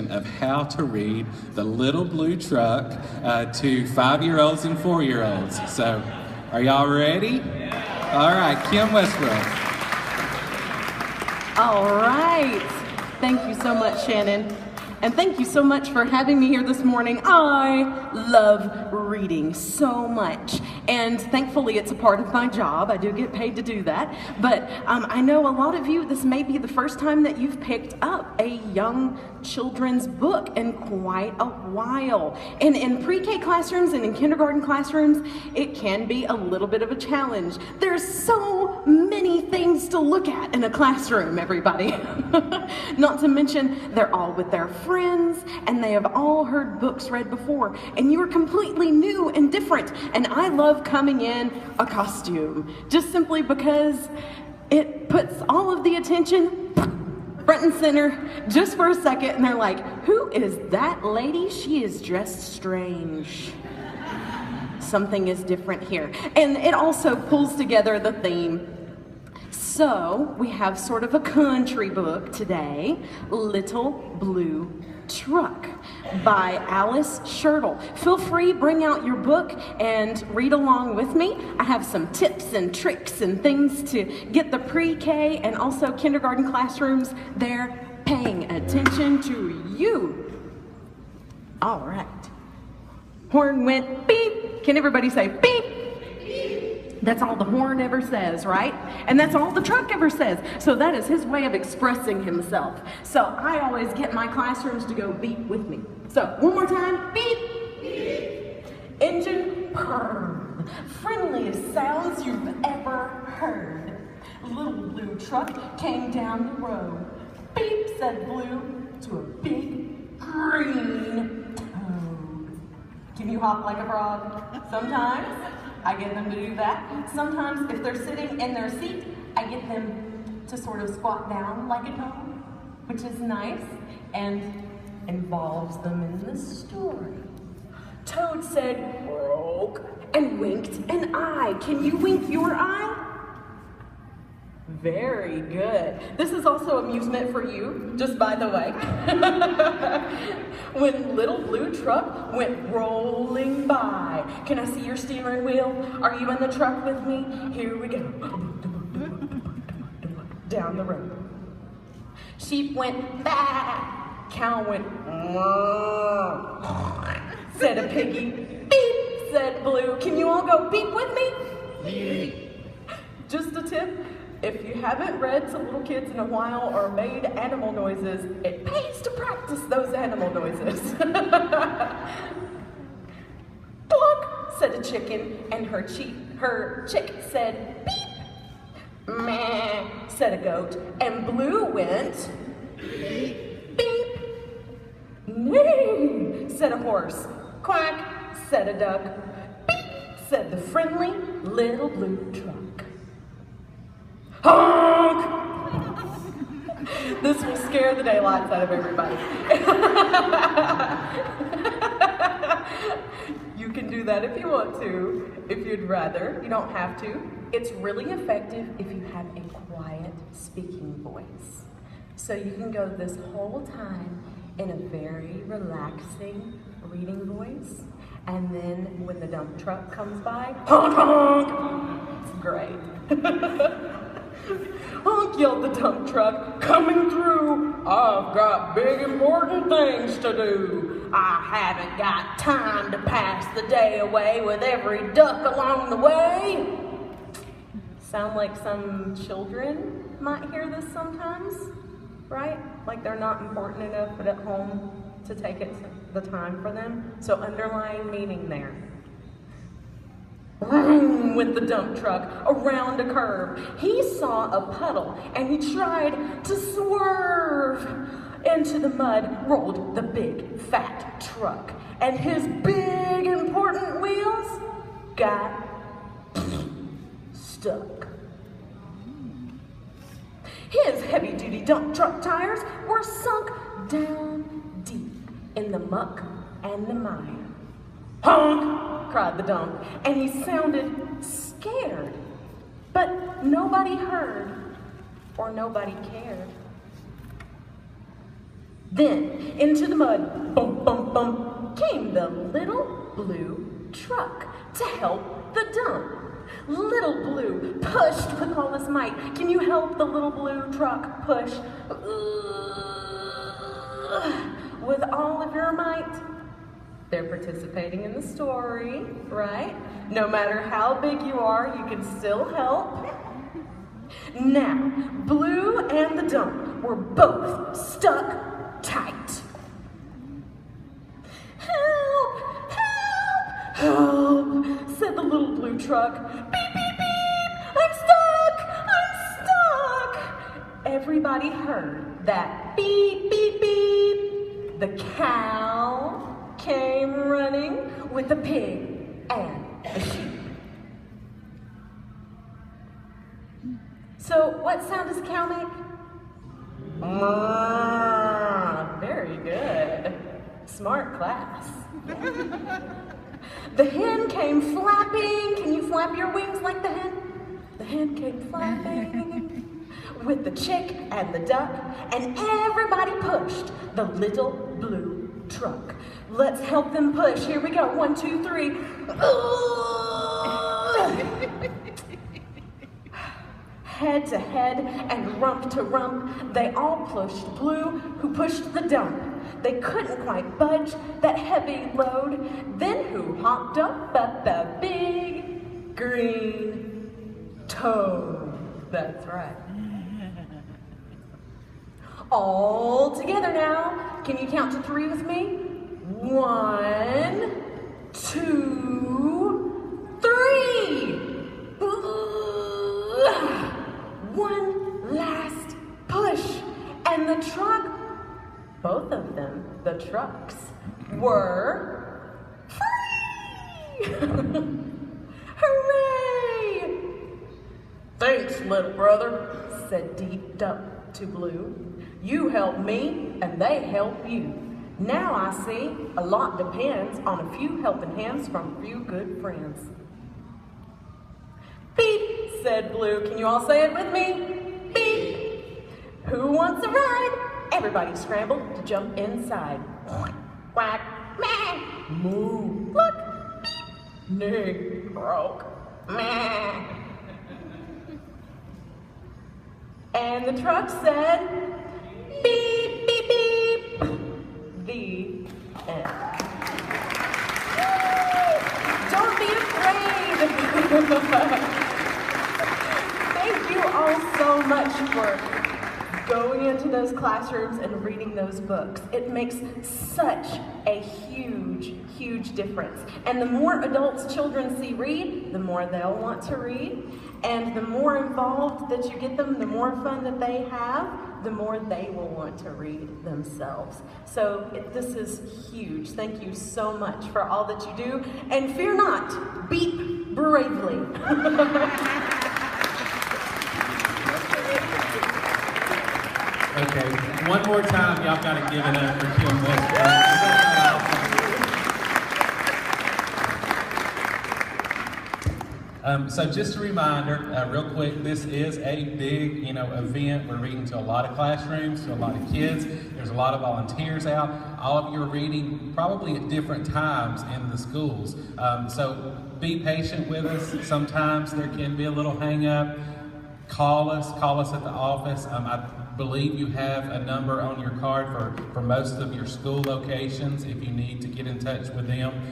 demonstration of how to read The Little Blue Truck to 5-year-olds and 4-year-olds. So, are y'all ready? All right, Kim Westbrooks. All right. Thank you so much, Shannon. And thank you so much for having me here this morning. I love reading so much. And thankfully, it's a part of my job. I do get paid to do that. But I know a lot of you, this may be the first time that you've picked up a young children's book in quite a while. And in pre-K classrooms and in kindergarten classrooms, it can be a little bit of a challenge. There's so many things to look at in a classroom, everybody. Not to mention, they're all with their friends, and they have all heard books read before, and you're completely new and different. And I love coming in a costume, just simply because it puts all of the attention front and center just for a second, and they're like, who is that lady? She is dressed strange. Something is different here. And it also pulls together the theme. So we have sort of a country book today, Little Blue Truck by Alice Schertle. Feel free, bring out your book and read along with me. I have some tips and tricks and things to get the pre-K and also kindergarten classrooms there paying attention to you. All right. Horn went beep. Can everybody say beep? That's all the horn ever says, right? And that's all the truck ever says. So that is his way of expressing himself. So I always get my classrooms to go beep with me. So one more time, beep. Beep. Engine purr. Friendliest sounds you've ever heard. Little blue truck came down the road. Beep, said Blue to a big green toad. Can you hop like a frog? Sometimes. I get them to do that. Sometimes if they're sitting in their seat, I get them to sort of squat down like a toad, which is nice and involves them in the story. Toad said, "Broke," and winked an eye. Can you wink your eye? Very good. This is also amusement for you, just by the way. When Little Blue Truck went rolling by. Can I see your steering wheel? Are you in the truck with me? Here we go. Down the road. Sheep went baa. Cow went said a piggy. Beep, said Blue. Can you all go beep with me? Beep. Just a tip. If you haven't read to little kids in a while or made animal noises, it pays to practice those animal noises. Cluck, said a chicken, and her chick said beep. Meh, said a goat, and Blue went beep. Beep. Neigh, said a horse. Quack, said a duck. Beep, said the friendly little blue truck. Honk! This will scare the daylights out of everybody. You can do that if you want to, if you'd rather. You don't have to. It's really effective if you have a quiet speaking voice. So you can go this whole time in a very relaxing reading voice. And then when the dump truck comes by, honk, honk! It's great. Honk, yelled the dump truck, coming through. I've got big important things to do. I haven't got time to pass the day away with every duck along the way. Sound like some children might hear this sometimes, right? Like they're not important enough, but at home to take it the time for them. So underlying meaning there. Vroom went the dump truck around a curve. He saw a puddle and he tried to swerve. Into the mud rolled the big fat truck, and his big important wheels got stuck. His heavy-duty dump truck tires were sunk down deep in the muck and the mire. Honk! Cried the dump, and he sounded scared. But nobody heard, or nobody cared. Then, into the mud, bump, bump, bump, came the little blue truck to help the dump. Little Blue pushed with all his might. Can you help the little blue truck push with all of your might? They're participating in the story, right? No matter how big you are, you can still help. Now, Blue and the dump were both stuck tight. Help! Help! Help! Said the little blue truck. Beep, beep, beep! I'm stuck! I'm stuck! Everybody heard that beep, beep, beep. The cow came running with the pig and the sheep. So, what sound does a cow make? Very good. Smart class. The hen came flapping. Can you flap your wings like the hen? The hen came flapping with the chick and the duck, and everybody pushed the little blue truck. Let's help them push. Here we go. 1, 2, 3. Head to head and rump to rump, they all pushed Blue, who pushed the dump. They couldn't quite budge that heavy load. Then who hopped up but the big green toad? That's right. All together now. Can you count to 3 with me? 1, 2, 3. One last push, and the truck, both of them, the trucks, were free! Hooray! Thanks, little brother, said Deep Duck to Blue. You help me, and they help you. Now I see a lot depends on a few helping hands from a few good friends. Beep, said Blue. Can you all say it with me? Beep. Who wants a ride? Everybody scrambled to jump inside. Quack, meh, moo, look, beep, neigh, croak, meh. And the truck said, beep, beep, beep. The end. Don't be afraid. Thank you all so much for going into those classrooms and reading those books. It makes such a huge, huge difference. And the more adults children see read, the more they'll want to read. And the more involved that you get them, the more fun that they have, the more they will want to read themselves. So this is huge. Thank you so much for all that you do. And fear not, beep bravely. Okay, one more time, y'all gotta give it up for Kim Westbrooks. So just a reminder, real quick, this is a big, event. We're reading to a lot of classrooms, to a lot of kids. There's a lot of volunteers out. All of you are reading probably at different times in the schools. So be patient with us. Sometimes there can be a little hang up. Call us at the office. I believe you have a number on your card for most of your school locations if you need to get in touch with them.